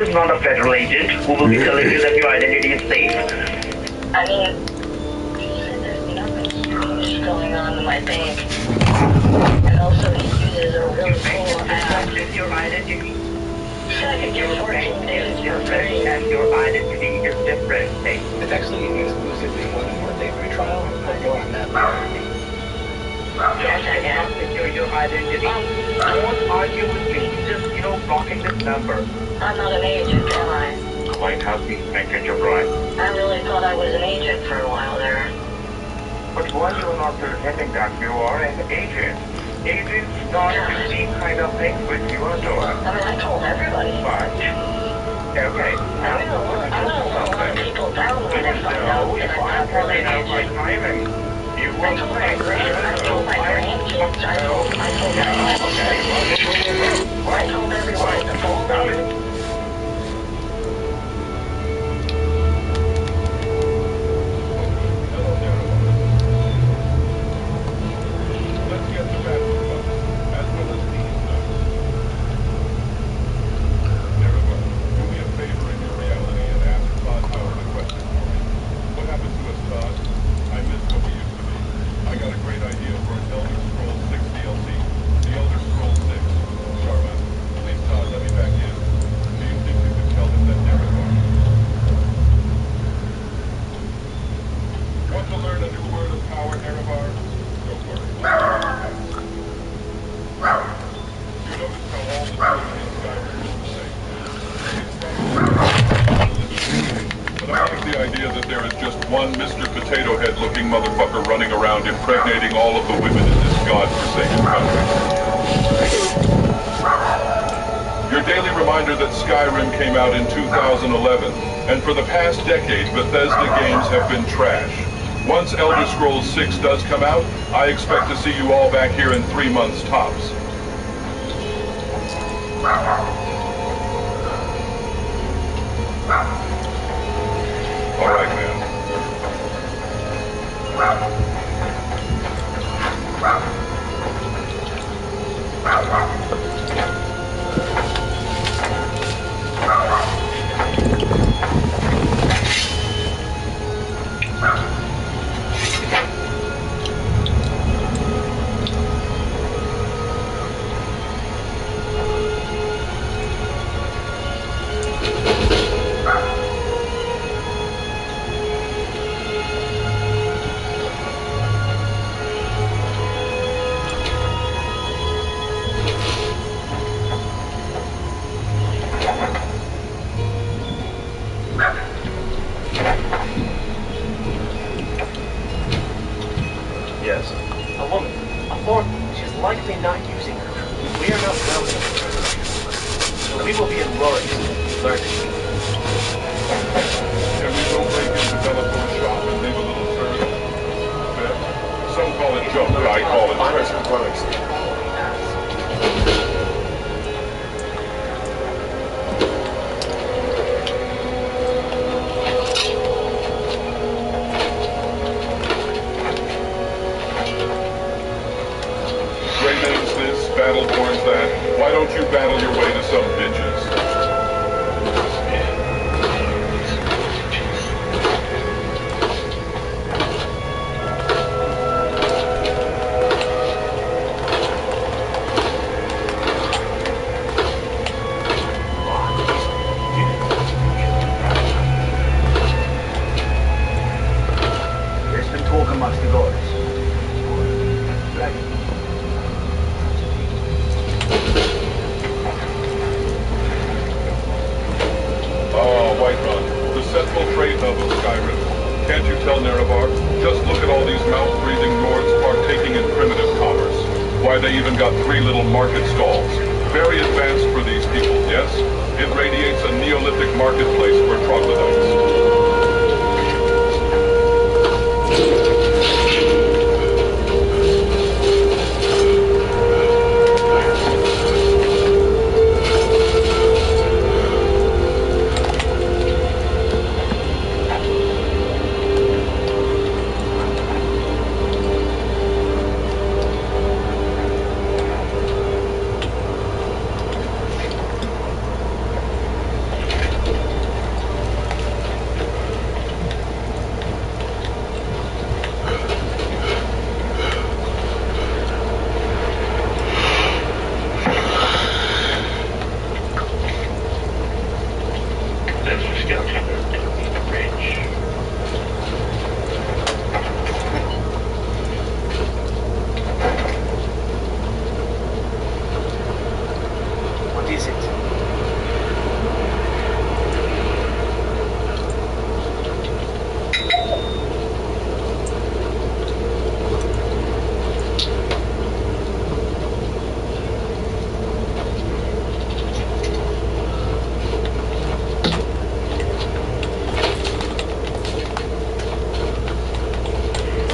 is not a federal agent who will be telling you that your identity is safe. I mean, there's nothing strange going on in my bank. And also he uses a really cool app. Is your identity. Second, your 14 days Is different and your identity is different. It's actually exclusively 1 day free trial, but more on that later. Yes, I am. Secure your identity. Don't argue with me. Just, blocking this number. I'm not an agent, am I? Might have me make your bribe. I really thought I was an agent for a while there. But why you are not pretending that you are an agent? Agents don't do these kind of things with you, Adora. I mean, I told everybody. But, okay. I'm gonna let a lot of people down when they find out that I'm not really an agent. Timing. You I told my grandkids, I told everyone at the phone line. One Mr. Potato Head looking motherfucker running around impregnating all of the women in this godforsaken country. Your daily reminder that Skryim came out in 2011, and for the past decade Bethesda games have been trash. Once Elder Scrolls 6 does come out, I expect to see you all back here in 3 months tops. All right, man. Yes. A woman. A foreigner. She's likely not using her. We are not welcome. We will be in worries. Learning. Can we go break into Bellator's shop and leave a little service? Some call it junk, but I call it treasure. Battleborn's that. Why don't you battle your way to some bitches? There's been talk amongst the gods. Central trade hub of Skryim. Can't you tell, Nerevar? Just look at all these mouth-breathing Nords partaking in primitive commerce. Why, they even got 3 little market stalls. Very advanced for these people, yes? It radiates a Neolithic marketplace for troglodytes. There's a skeleton in the bridge. What is it?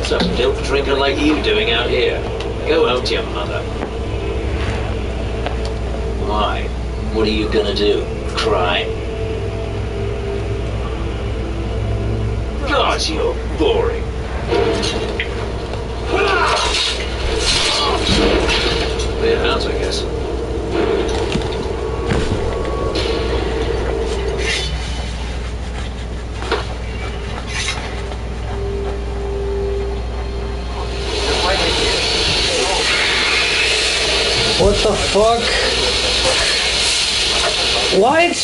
What's a milk drinker like you doing out here? Go home to your mother. Why? What are you gonna do? Cry? God, you're boring. Clear house, I guess. What the fuck? What?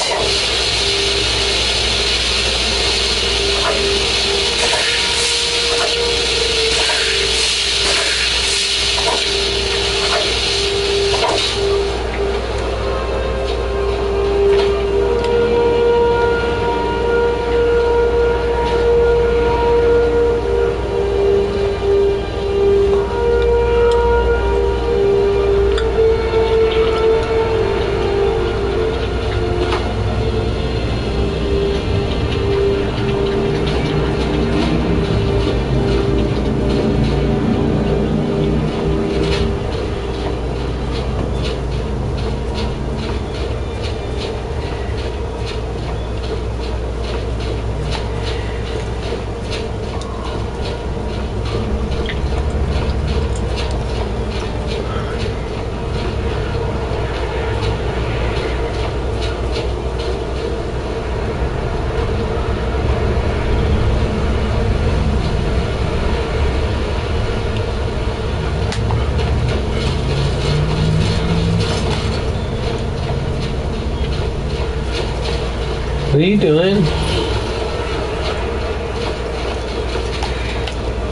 What are you doing?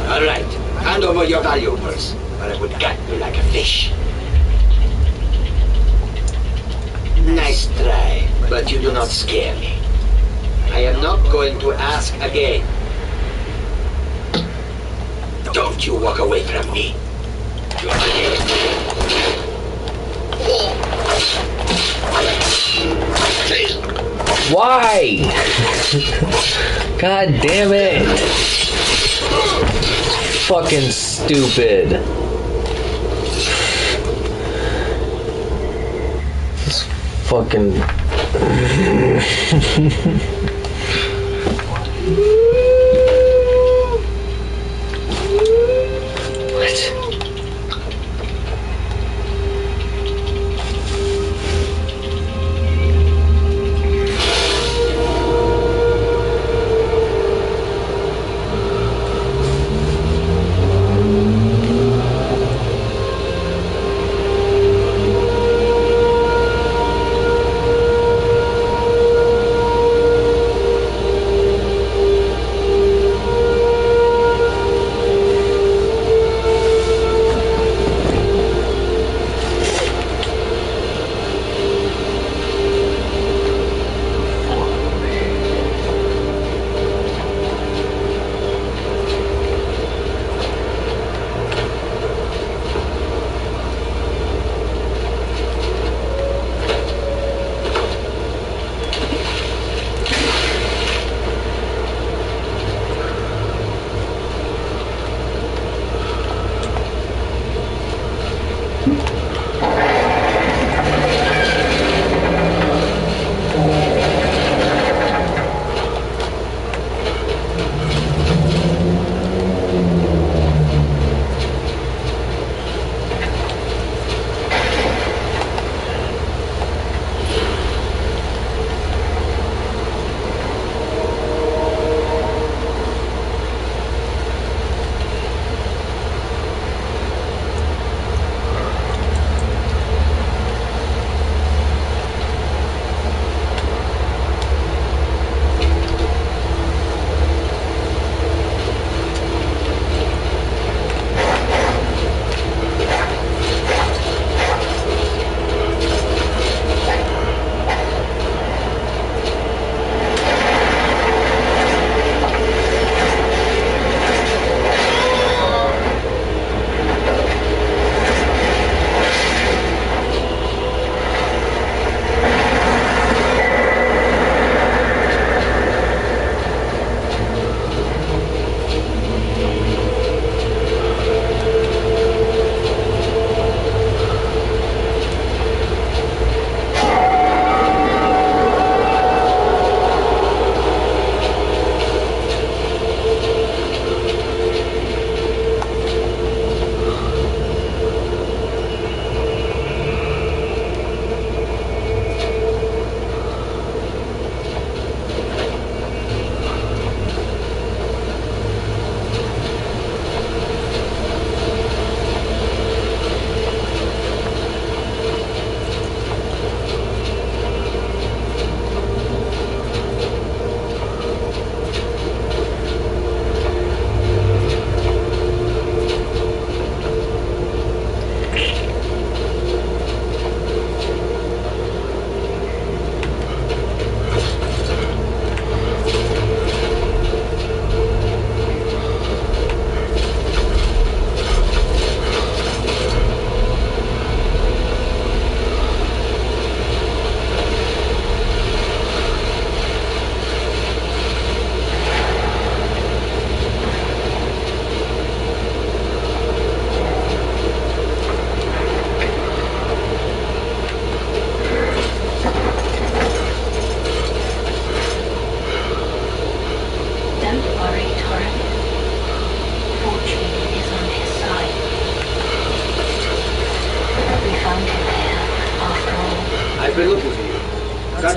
All right, hand over your valuables, or I would gut you like a fish. Nice try, but you do not scare me. I am not going to ask again. Don't you walk away from me. You're Why? God damn it. Fucking stupid. This fucking... What?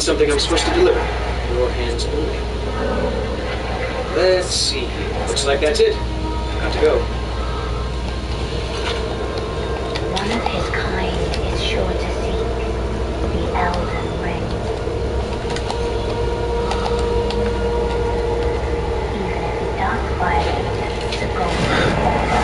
got something I'm supposed to deliver. Your hands only. Let's see here. Looks like that's it. Got to go. One of his kind is sure to seek the Elden Ring. Even if he does find the golden water.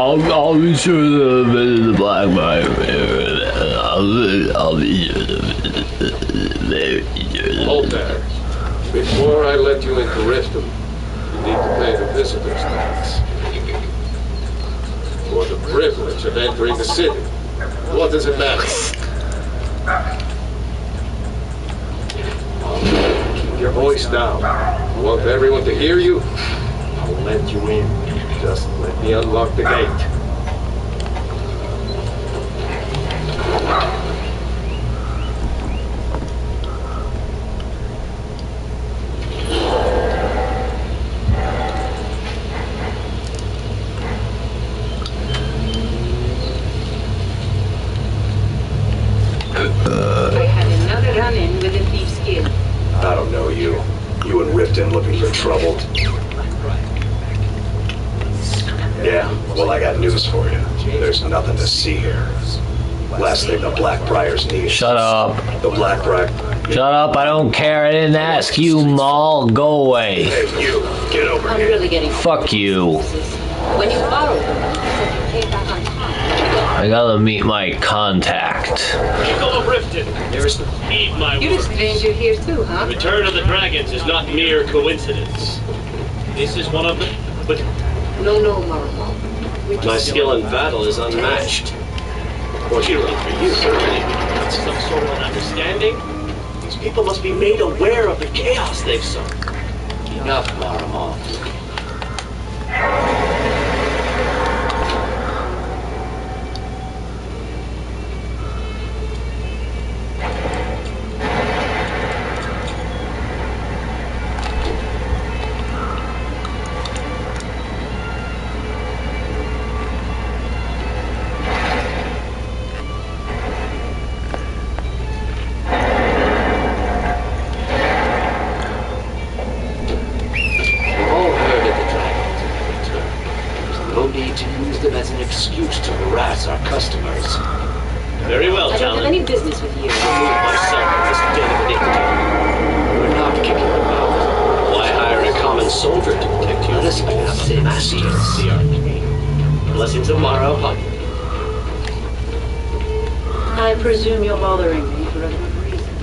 I'll be sure to visit the Black Briar. I'll be sure to visit. Hold there. Before I let you into Riften, you need to pay the visitor's tax. For the privilege of entering the city. What does it matter? Keep your voice down. You want everyone to hear you? I'll let you in. Just let me unlock the gate. I had another run-in with a thief's guild. I don't know you. You and Riften looking for trouble. Yeah, well, I got news for you. There's nothing to see here. Last thing the Blackbriars need. Shut up. The Blackbriar. Shut up, I don't care. I didn't ask you, Maul. Go away. Hey, you, get over I'm here. really getting... Fuck you. When you borrowed them, you said you paid back on time. I gotta meet my contact. People of Riften, heed my You're a words. stranger here too, huh? The return of the dragons is not mere coincidence. This is one of them? But No, Marmo. my skill in battle is unmatched. Fortunately for you, certainly. Some sort of an understanding? These people must be made aware of the chaos they've sown. Enough, Marmo. Our customers. Very well, I don't have Talon. any business with you. Remove myself from this den of iniquity. We're not kicking them out. Why hire a common soldier to protect you? Let us all have the masters. The arcane. Blessings of Mara upon you. I presume you're bothering me for a good reason.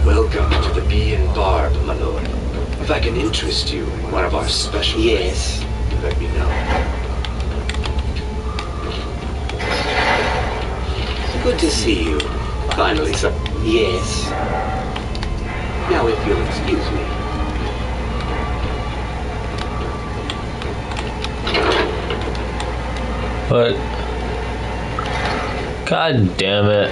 Welcome to the Bee and Barb, my lord. If I can interest you in one of our special Yes. things, let me know. Good to see you. Finally, sir. Yes. Now, if you'll excuse me. But God damn it.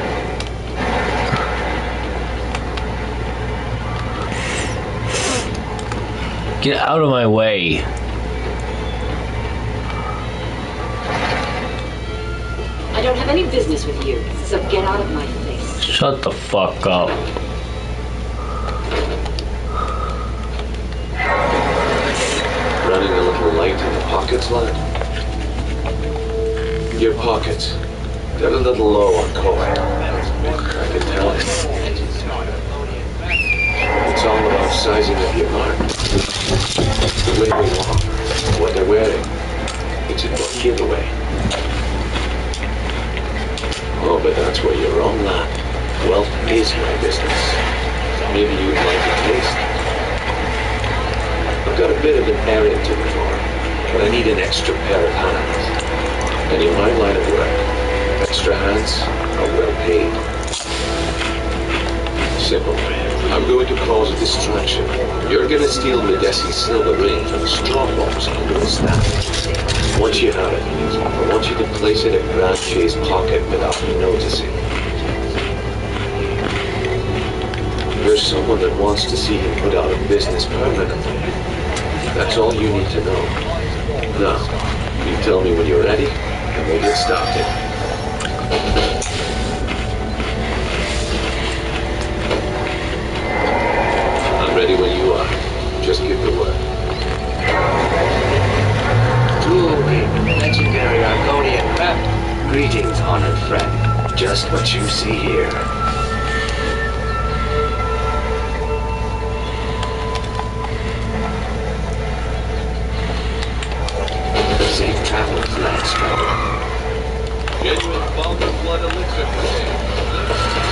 Get out of my way. I don't have any business with you, so get out of my face. Shut the fuck up. Running a little light in the pockets, lad? Your pockets. They're a little low on coin. I can tell. It's all about sizing up your mark. The way they walk, what they're wearing. It's a good giveaway. Oh, but that's where you're wrong, lad. Wealth is my business. Maybe you'd like a taste. I've got a bit of an errand to perform, but I need an extra pair of hands. And in my line of work, extra hands are well paid. Simple. I'm going to cause a distraction. You're going to steal Medesi's silver ring from the strongbox under the staff. Once you have it, I want you to place it in Grandche's pocket without me noticing. There's someone that wants to see him put out of business permanently. That's all you need to know. Now, you tell me when you're ready, and we'll get started. I'm ready when you are. Just give the word. Truly, legendary Argonian craft. Greetings, honored friend. Just what you see here. Safe travels, Lance Traveler. Genuine Falcon Blood Elixir today.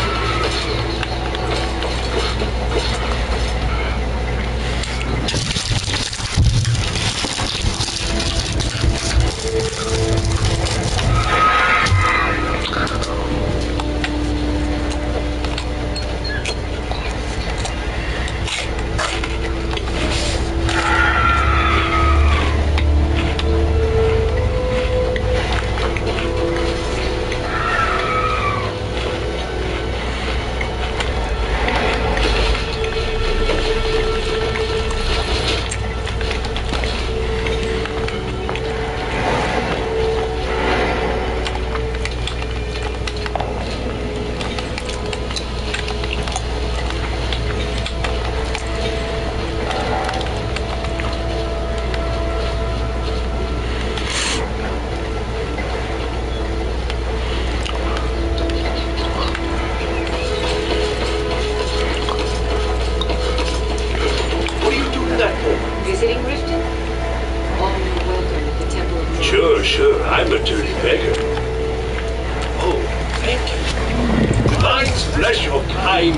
time.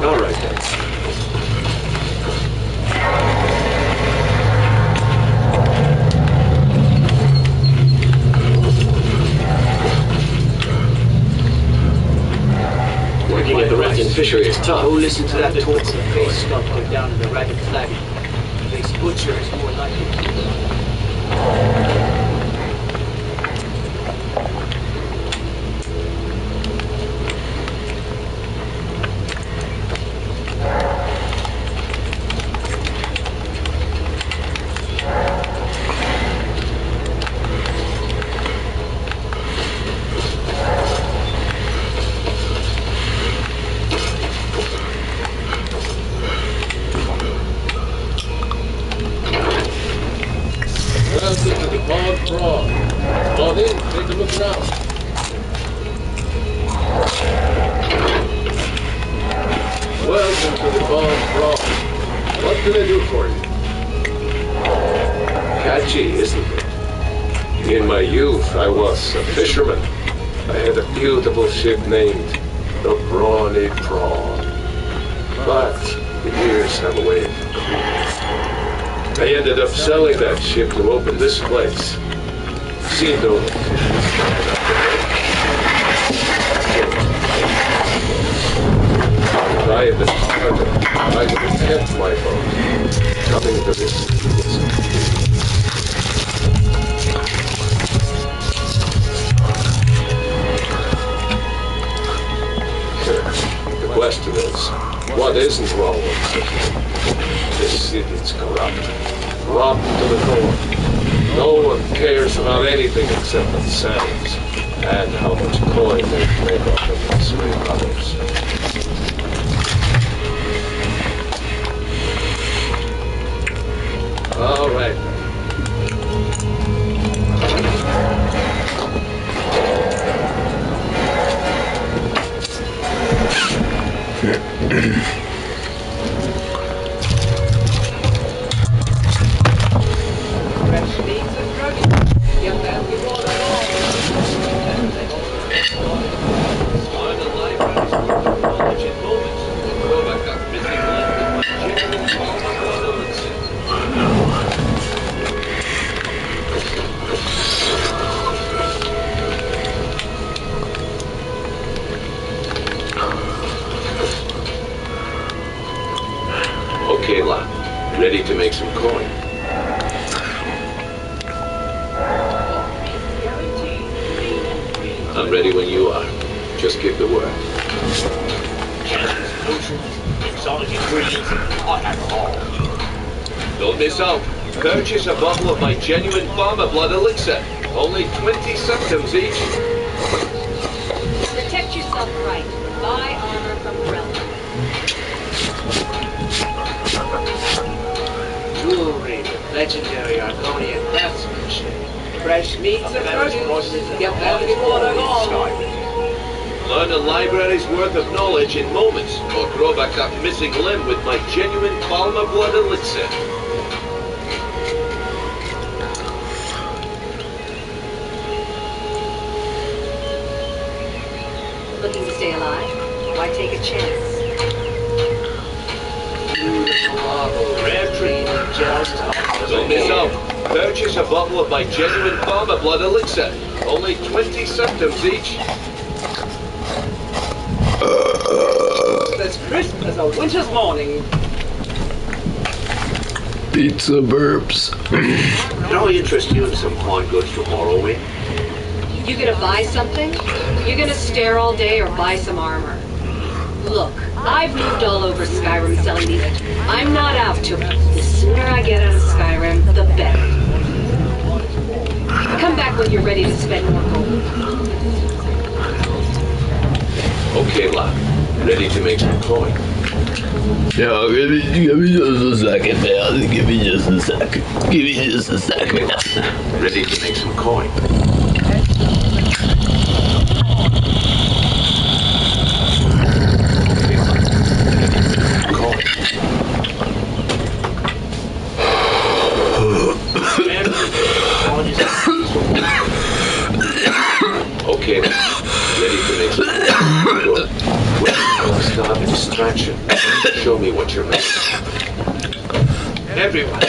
All right then. Working at the Renton fishery is tough. Go listen to that talk of the face sculptor down in the Ragged Flag. Face butcher is more likely. Ship named the Brawny Prawn. But the years have a way of cooling. I ended up selling that ship to open this place. See no If I had been harder, I would have kept my boat. Coming to this The question is, what isn't wrong with it? This city's corrupt. Robbed to the core. No one cares about anything except themselves and how much coin they can make off of enslaving others. All right. Okay, lad. Ready to make some coin. I'm ready when you are. Just give the word. Exotic ingredients, I have it all. Don't miss out. Purchase a bottle of my genuine farmer blood elixir. Only 20 centimes each. Protect yourself right. Buy armor from the realm. Jewelry with legendary Argonian craftsmanship. Fresh meats and produce. Get that before they're gone. Learn a library's worth of knowledge in moments, or grow back that missing limb with my genuine farmer blood elixir. Looking to stay alive? Why take a chance? Rare treat. Just Don't miss out. Purchase a bottle of my genuine farmer blood elixir. Only 20 centimes each. as crisp as a winter's morning. Pizza burps. Can I interest you in some fine goods tomorrow, Wayne? You gonna buy something? You gonna stare all day or buy some armor? Look, I've moved all over Skryim selling these. I'm not out to it. The sooner I get out of Skryim, the better. Come back when you're ready to spend more gold. Okay, lad. Ready to make some coin. Yo, give me just a second, man. Give me just a second. Give me just a second. Ready to make some coin. Okay, then. distraction. Show me what you're made of. Everyone,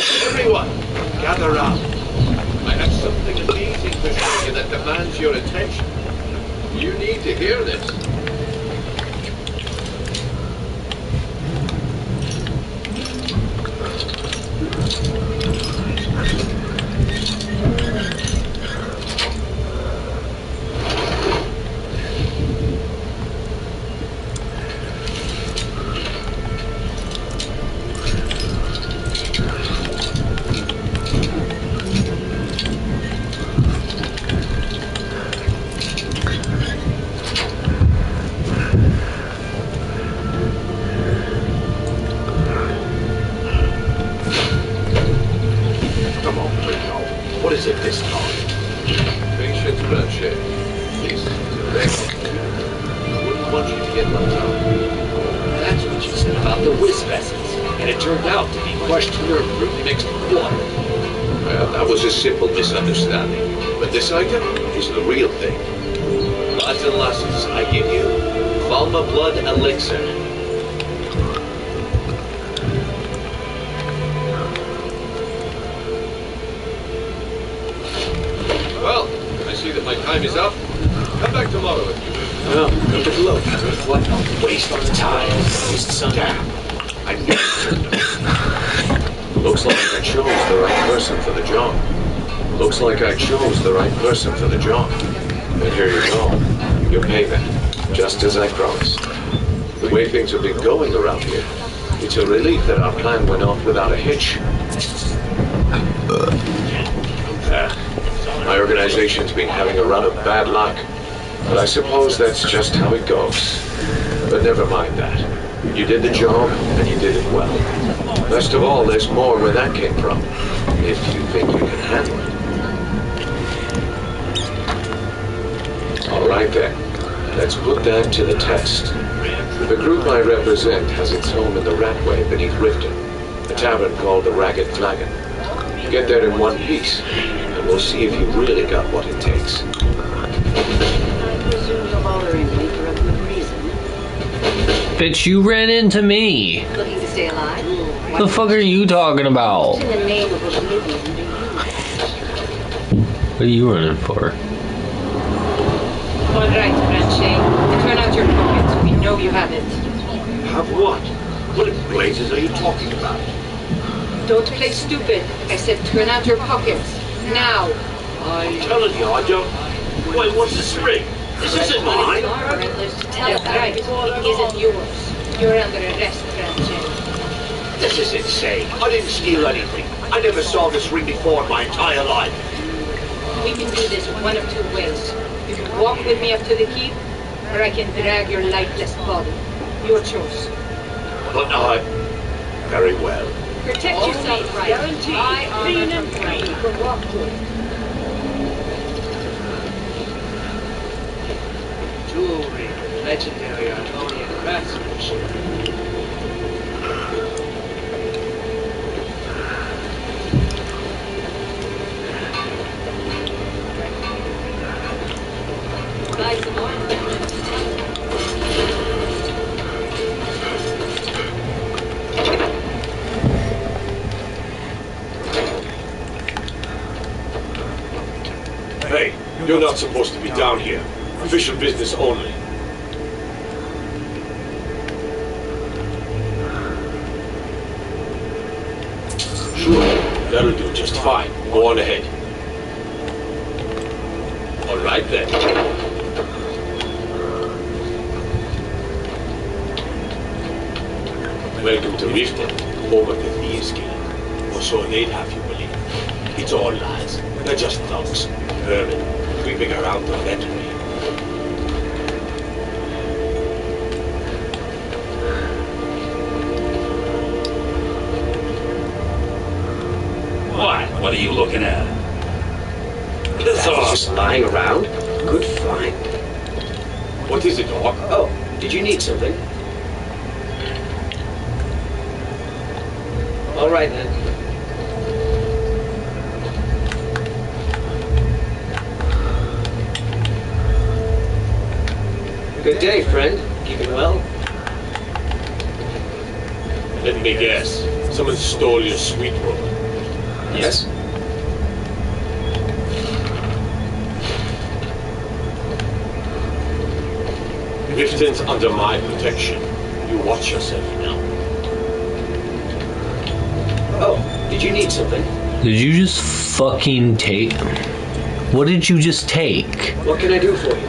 gather round. I have something amazing to show you that demands your attention. You need to hear this. Misunderstanding, but this item is the real thing. Lads and lasses, I give you Valma Blood Elixir. Well, I see that my time is up. Come back tomorrow if you wish. Well, look at look. What a waste of time. Damn. I knew it. Looks like I chose the right person for the job. Looks like I chose the right person for the job. And here you go. Your payment. Just as I promised. The way things have been going around here, it's a relief that our plan went off without a hitch. My organization's been having a run of bad luck. But I suppose that's just how it goes. But never mind that. You did the job, and you did it well. Best of all, there's more where that came from. If you think you can handle it. All right then, let's put that to the test. The group I represent has its home in the Ratway beneath Riften, a tavern called the Ragged Flagon. Get there in one piece, and we'll see if you really got what it takes. I presume you're bothering me for a good reason. Bitch, you ran into me. Looking to stay alive? The fuck are you talking about? In the name of oblivion, do you? What are you running for? All right, Franche. Turn out your pockets. We know you have it. Have what? What in blazes are you talking about? Don't play stupid. I said turn out your pockets. Now. I'm telling you, I don't... Wait, what's this ring? This isn't mine. That's right. It isn't yours. You're under arrest, Franche. This is insane. I didn't steal anything. I never saw this ring before in my entire life. We can do this one of two ways. You can walk with me up to the keep, or I can drag your lifeless body. Your choice. But I... Very well. Protect yourself, right? I clean and free. Jewelry, legendary Argonian craftsmanship. Buy some more. Hey, you're not supposed to be down here. Official business only. Sure, that'll do just fine. Go on ahead. All right then. Welcome to Riften, home of the Thieves Guild. Or so they'd have you believe. It's all lies. They're just thugs, vermin, creeping around the veterinary. What are you looking at? That was just lying around. Good find. What is it, Doc? Oh, did you need something? All right then. Good day, friend. Keeping well? Let me guess. Someone stole your sweet roll. Yes? Riften's under my protection. You watch yourself now. Oh, did you need something? Did you just fucking take? What did you just take? What can I do for you?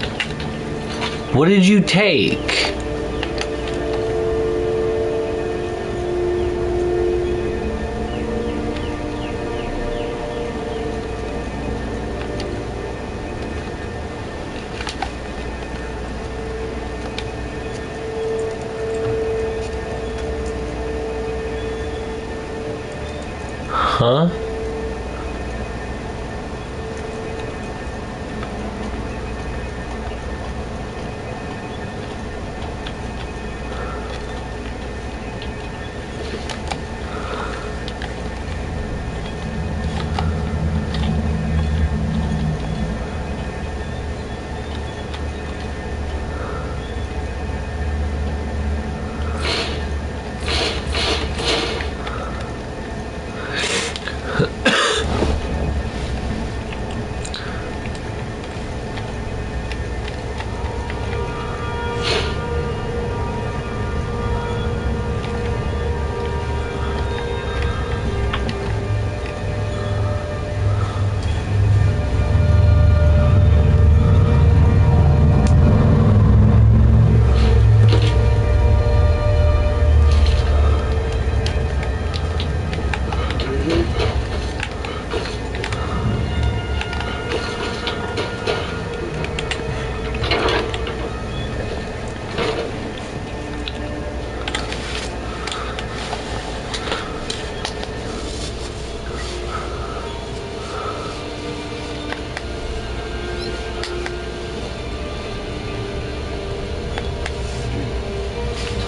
What did you take? Huh?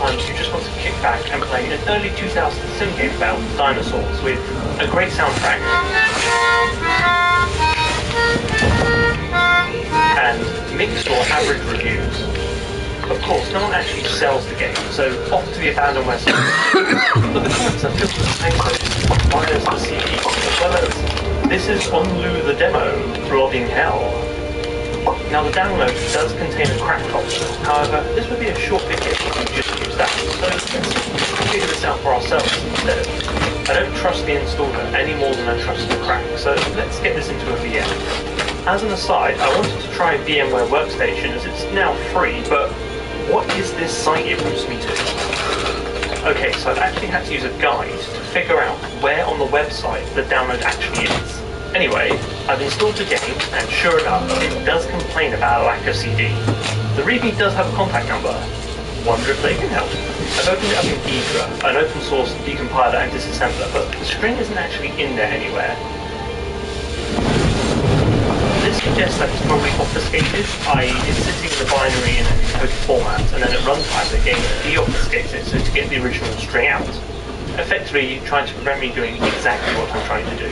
You just want to kick back and play an early 2000s sim game about dinosaurs with a great soundtrack and mixed or average reviews. Of course, no one actually sells the game, so off to the abandoned website. But the comments are filled with typos, buyers the CD, as well as "This is Onlu the demo, blobbing hell." Now the download does contain a crack culture, however, this would be a short video if we just use that, so let's figure this out for ourselves instead. I don't trust the installer any more than I trust the crack, so let's get this into a VM. As an aside, I wanted to try VMware Workstation as it's now free, but what is this site it routes me to? Okay, so I've actually had to use a guide to figure out where on the website the download actually is. Anyway, I've installed the game, and sure enough, it does complain about a lack of CD. The README does have a contact number. Wonder if they can help. I've opened it up in Ghidra, an open source decompiler and disassembler, but the string isn't actually in there anywhere. This suggests that it's probably obfuscated, i.e. it's sitting in the binary in an encoded format, and then at runtime the game deobfuscates it so to get the original string out. Effectively trying to prevent me doing exactly what I'm trying to do.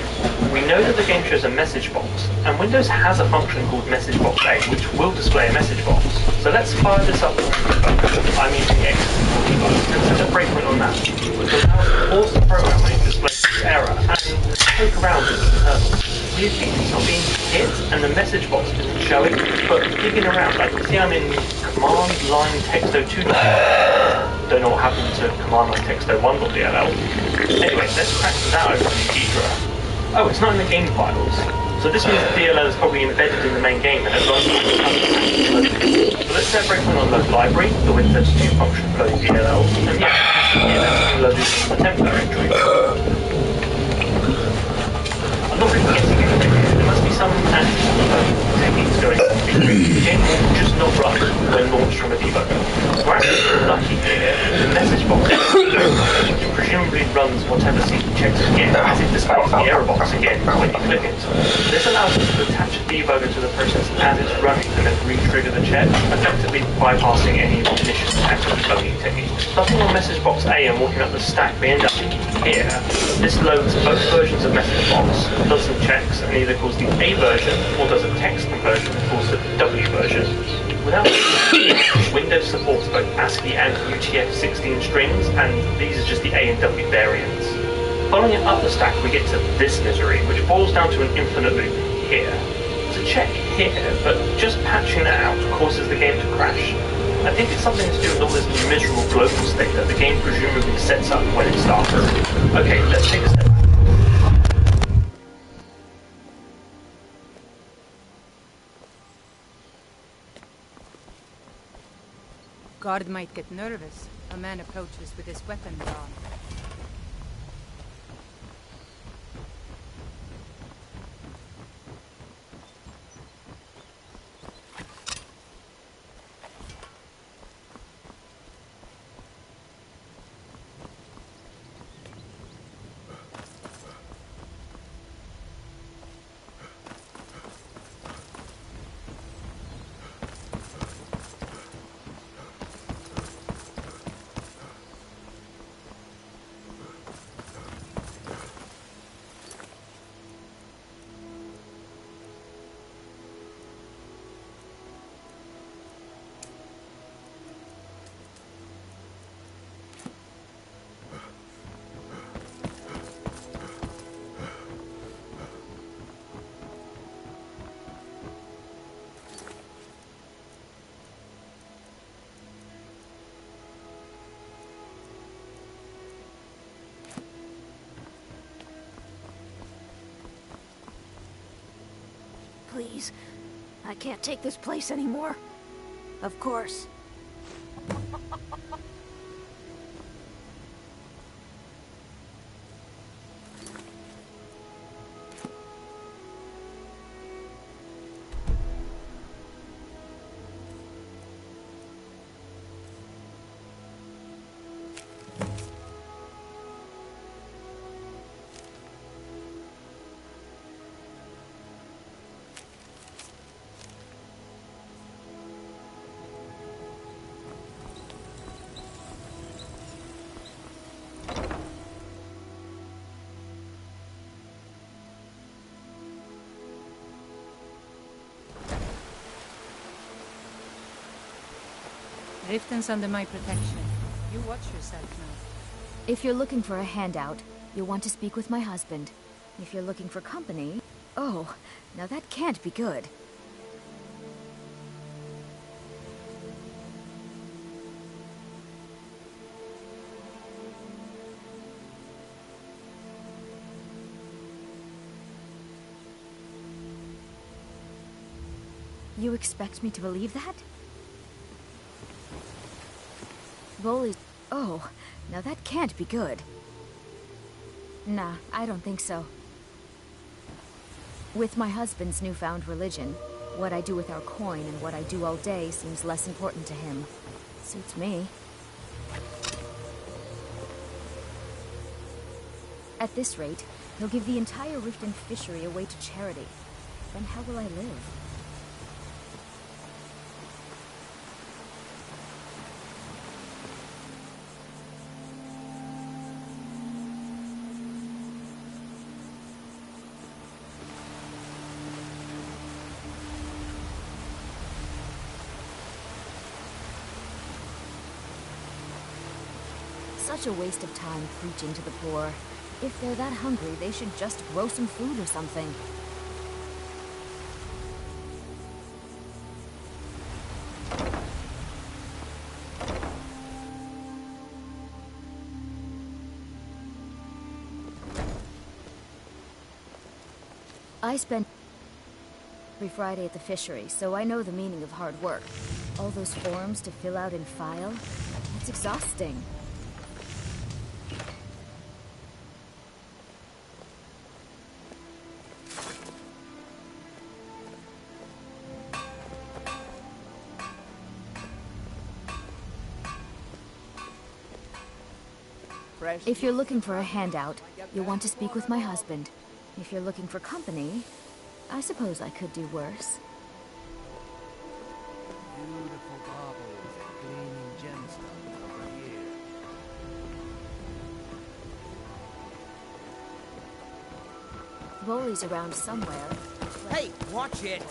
We know that the game shows a message box, and Windows has a function called message box A, which will display a message box. So let's fire this up. I'm using X and set a breakpoint on that. So now pause the program when it displays this error, and poke around with the kernel. Weirdly, it's not being hit, and the message box isn't showing, but digging around, I can see I'm in command line text02. Don't know what happened to command line text01.dll. Anyway, let's crack that open in Ghidra. Oh, it's not in the game files. So this means the DLL is probably embedded in the main game and it runs so let's set a breakpoint on load library, the Win32 function for loading DLLs, and yeah, it's loaded in the temp directory. I'm not really getting anything here. There must be some techniques going on. The game will just not run when launched from a debugger. So we're actually lucky here. The message box presumably runs whatever CD checks again, as it displays the error box again when you click it. This allows us to attach the debugger to the process as it's running and then re-trigger the check, effectively bypassing any malicious active debugging technique. Starting on message box A and walking up the stack, we end up here. This loads both versions of message box, does some checks, and either calls the A version or does a text conversion and calls the W version. Without Windows supports both ASCII and UTF-16 strings, and these are just the A and W variants. Following it up the stack, we get to this misery, which boils down to an infinite loop here. There's a check here, but just patching that out causes the game to crash. I think it's something to do with all this miserable global state that the game presumably sets up when it starts. Okay, let's take a step back. Guard might get nervous. A man approaches with his weapon drawn. Please. I can't take this place anymore. Of course. Riften's under my protection. You watch yourself now. If you're looking for a handout, you'll want to speak with my husband. If you're looking for company... Oh, now that can't be good. You expect me to believe that? Bullies. Oh, now that can't be good. Nah, I don't think so. With my husband's newfound religion, what I do with our coin and what I do all day seems less important to him. Suits me. At this rate, he'll give the entire Riften fishery away to charity. Then how will I live? Such a waste of time preaching to the poor. If they're that hungry, they should just grow some food or something. I spend every Friday at the fishery, so I know the meaning of hard work. All those forms to fill out and file, it's exhausting. If you're looking for a handout, you'll want to speak with my husband. If you're looking for company, I suppose I could do worse. Beautiful baubles and gleaming gemstones over here. Wooly's around somewhere. Hey, watch it!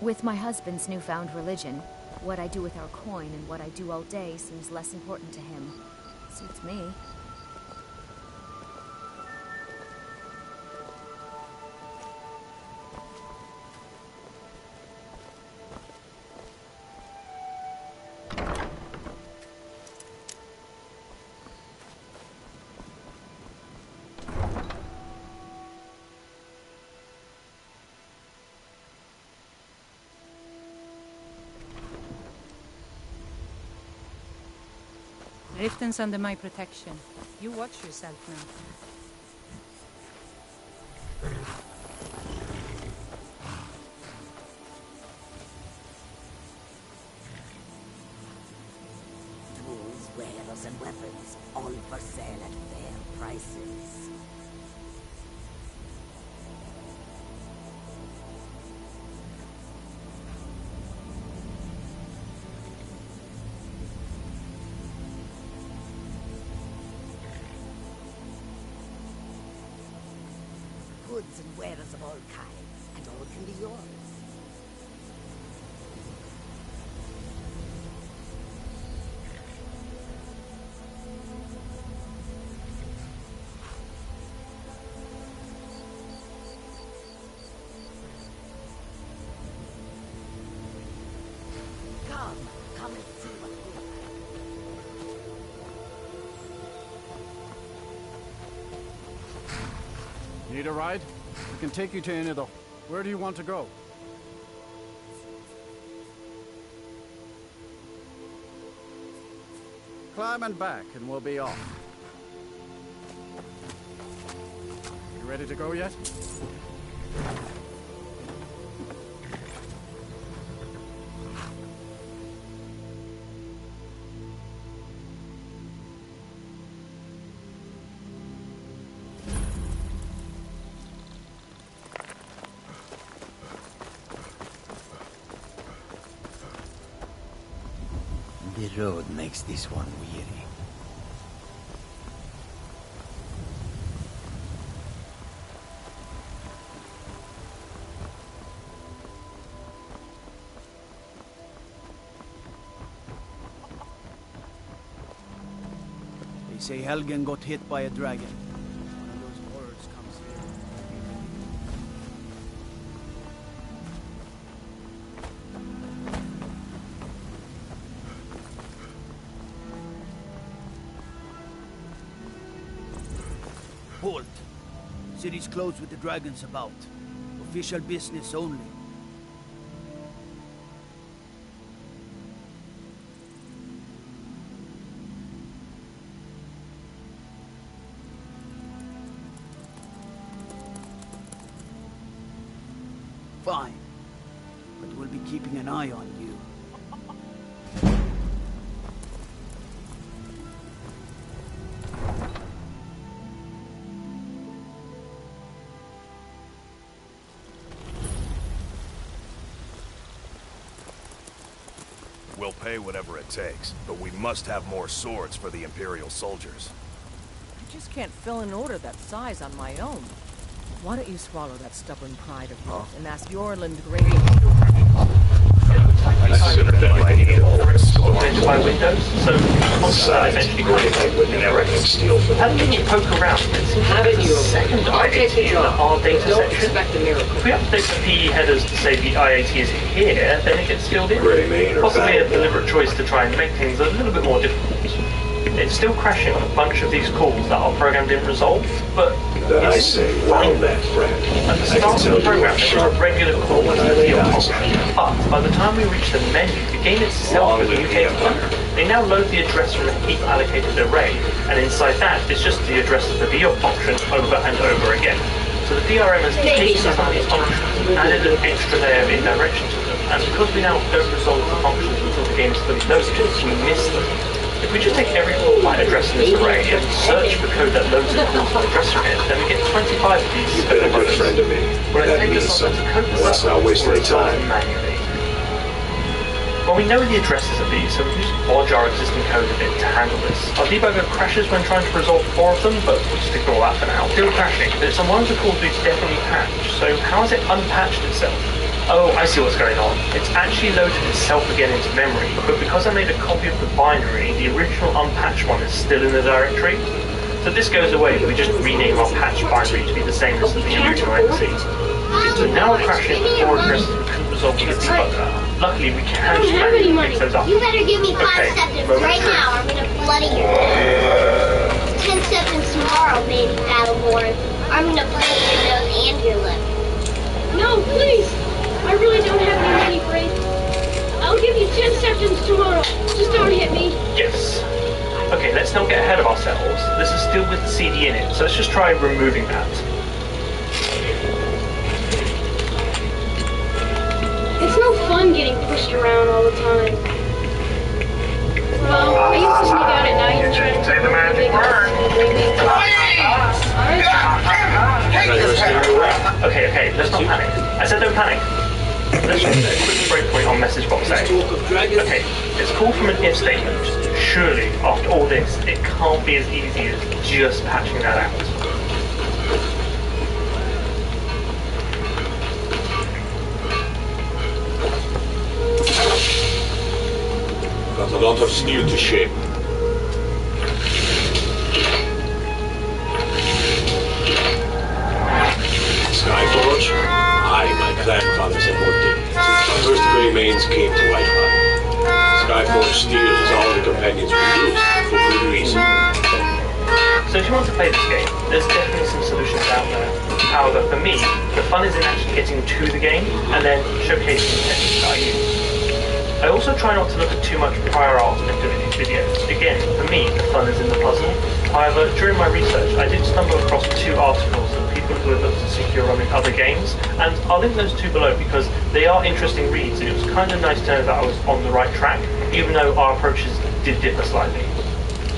With my husband's newfound religion, what I do with our coin and what I do all day seems less important to him. Suits me. Riften's under my protection. You watch yourself now. Tools, wares, and weapons, all for sale at fair prices. Goods and wares of all kinds, and all can be yours. Come and see what we have. Need a ride? We can take you to any of the... Where do you want to go? Climb and back, and we'll be off. You ready to go yet? The road makes this one weary. They say Helgen got hit by a dragon. One of those horrors comes here. Halt! City's closed with the dragons about. Official business only. Fine. But we'll be keeping an eye on you. We'll pay whatever it takes, but we must have more swords for the Imperial soldiers. I just can't fill an order that size on my own. Why don't you swallow that stubborn pride of yours and ask Yorland Grady? I should have been lighting it all by windows, so that eventually have a little poke around. It's the second IAT in our data section. If we update the PE headers to say the IAT is here, then it gets filled in. Possibly a deliberate choice to try and make things a little bit more difficult. It's still crashing on a bunch of these calls that are programmed in Resolve, but it's fine. At the start of the program, there was a regular call to the deal function, but by the time we reach the menu, the game itself has mutated. They now load the address from a heap allocated array, and inside that is just the address of the deal function over and over again. So the DRM has taken some of these functions and added an extra layer of indirection to them, and because we now don't resolve the functions until the game is fully loaded, we miss them. If we just take every call by address in this array and search for code that loads it calls by address from it, then we get 25 of these. You've been a good friend to me. Well, that means something. Let's not waste any time. Manually. When we know the addresses of these, so we just bodge our existing code a bit to handle this. Our debugger crashes when trying to resolve 4 of them, but we'll just ignore that for now. Still crashing, but it's on one of the Call of Duty definitely patched, so how has it unpatched itself? Oh, I see what's going on. It's actually loaded itself again into memory, but because I made a copy of the binary, the original unpatched one is still in the directory. So this goes away, we just rename our patch binary to be the same as the original NC. So now we're crashing the 4 addresses we couldn't resolve with the debugger. Luckily, we can just manually fix those up. You better give me 5 seconds right now, or I'm gonna bloody you. 10 seconds tomorrow, baby Battleborn. I'm gonna bloody your nose and your lip. No, please! I really don't have any money for it. I'll give you 10 seconds tomorrow. Just don't hit me. Yes. Okay, let's not get ahead of ourselves. This is still with the CD in it, so let's just try removing that. It's no fun getting pushed around all the time. Well, I used to sneak out at night and try to say the magic word. Okay, let's not panic. I said don't panic. Let's just put a quick breakpoint on message box A. Okay, it's called from an if statement. Surely, after all this, it can't be as easy as just patching that out. Got a lot of steel to shape. Skyforge? Aye, my grandfather's immortal. First Grey Mains came to Whitehall. Skyforge steel is all the companions we use, for good reason. So if you want to play this game, there's definitely some solutions out there. However, for me, the fun is in actually getting to the game, and then showcasing the techniques that I use. I also try not to look at too much prior art when doing these videos. Again, for me, the fun is in the puzzle. However, during my research, I did stumble across 2 articles of people who had looked at secure ROM in other games, and I'll link those 2 below because they are interesting reads, and it was kind of nice to know that I was on the right track, even though our approaches did differ slightly.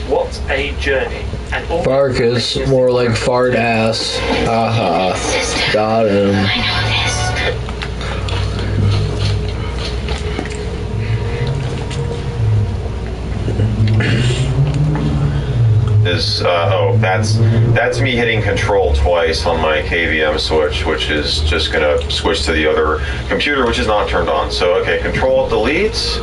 What a journey. And all Farkas, more like fart ass. Haha. Got him. I know this. That's me hitting control twice on my KVM switch, which is just gonna switch to the other computer, which is not turned on. So okay, control deletes.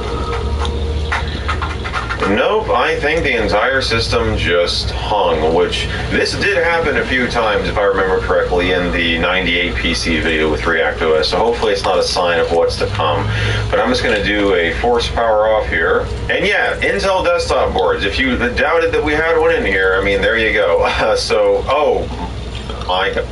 Nope, I think the entire system just hung, which this did happen a few times, if I remember correctly, in the 98 PC video with ReactOS, so hopefully it's not a sign of what's to come. But I'm just going to do a force power off here. And yeah, Intel desktop boards. If you doubted that we had one in here, I mean, there you go. Oh my God.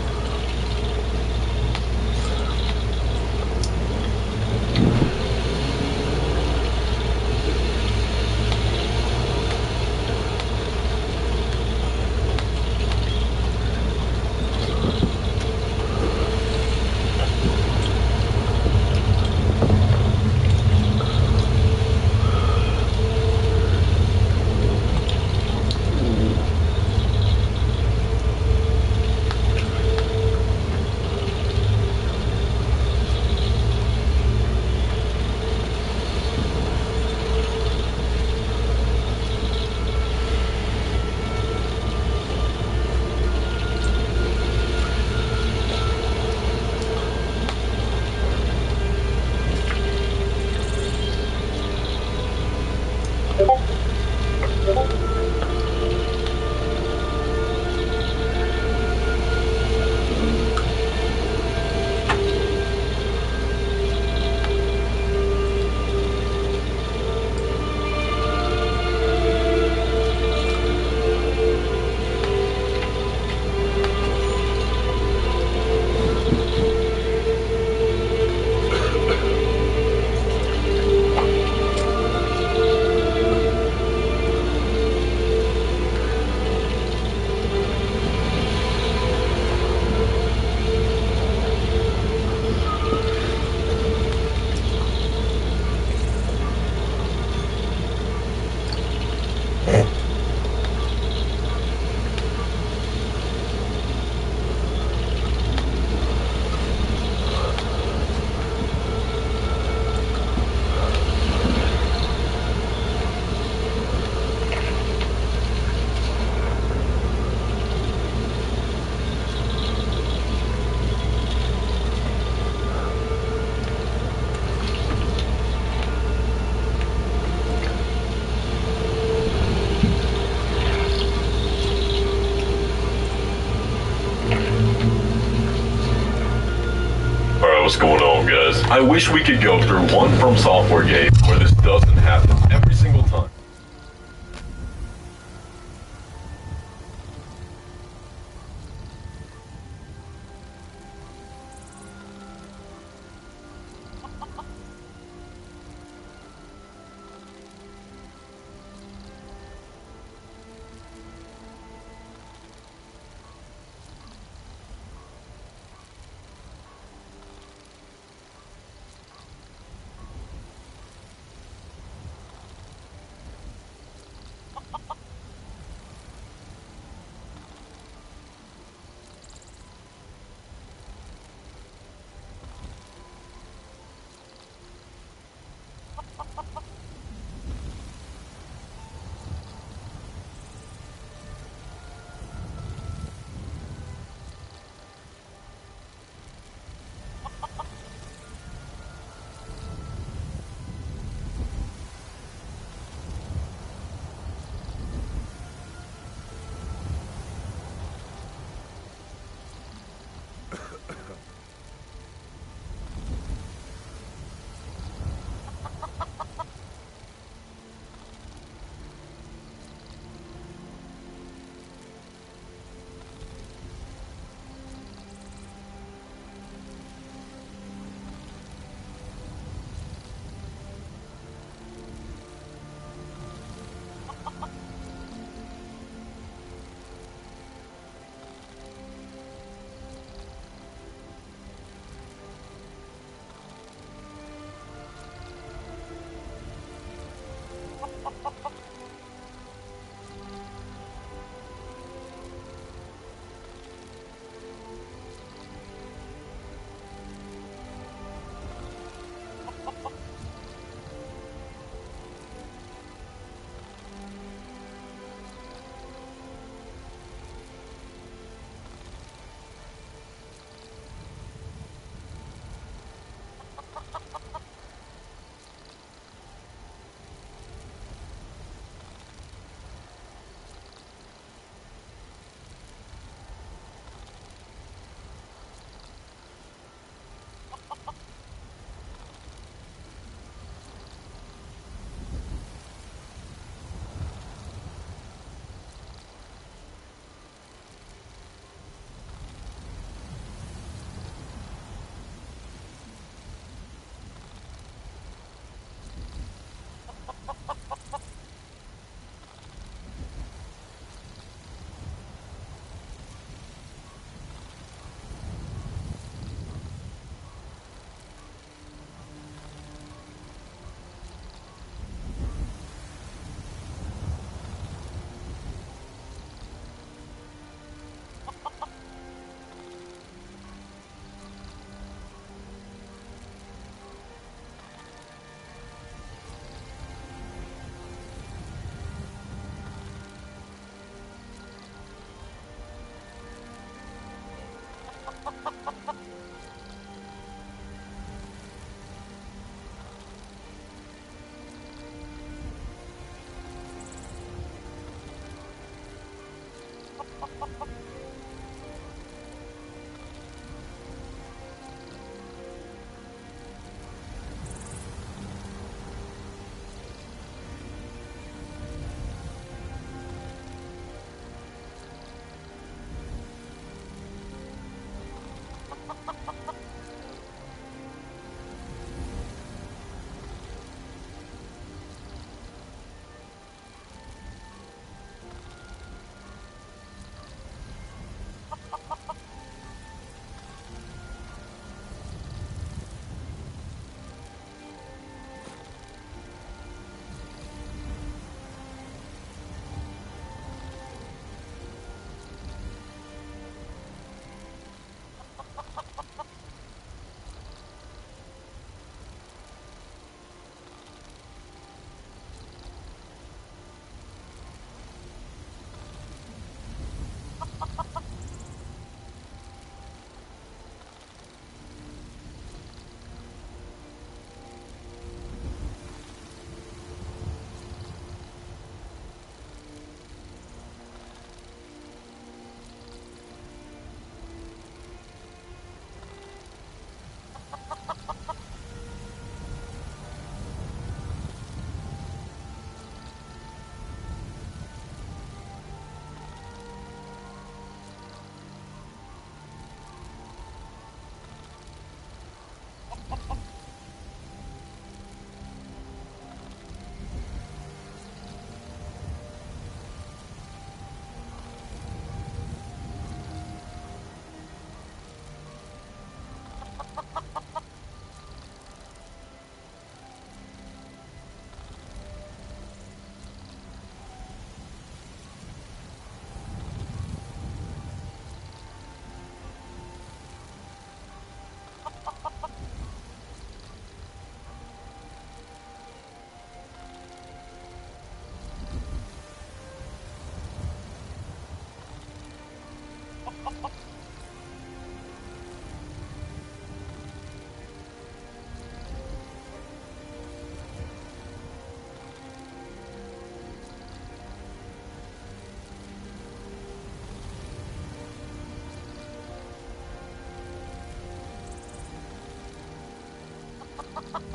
what's going on, guys. I wish we could go through one From Software game where this doesn't happen every single time.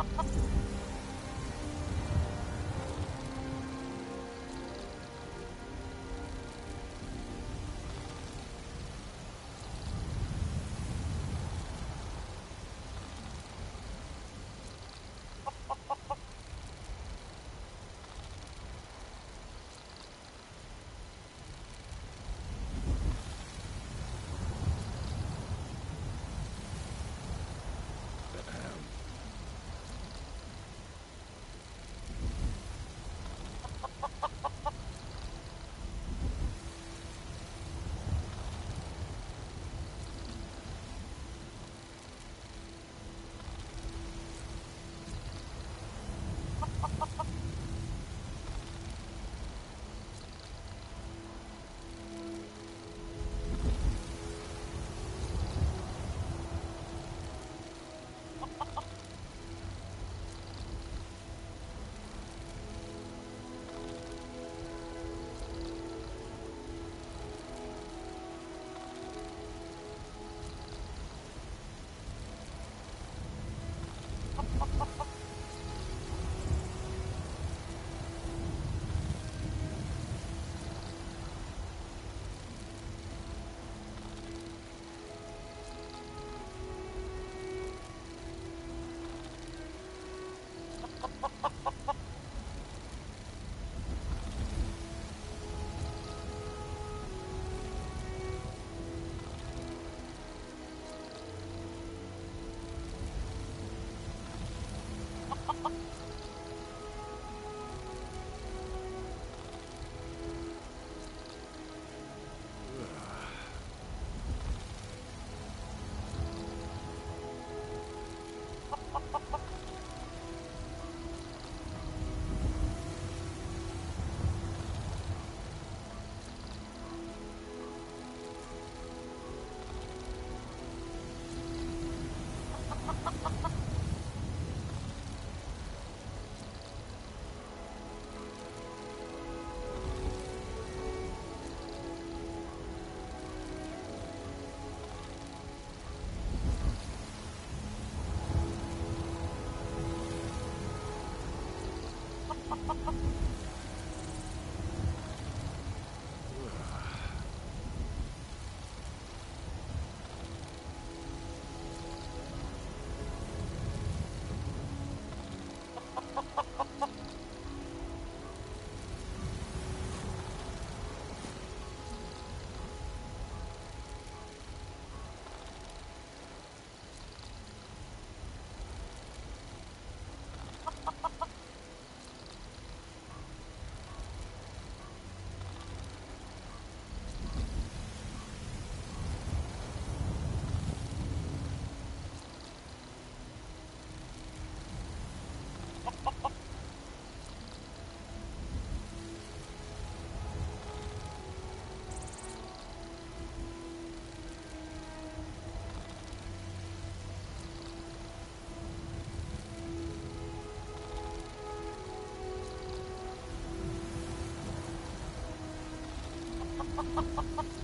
Ha ha ha ha!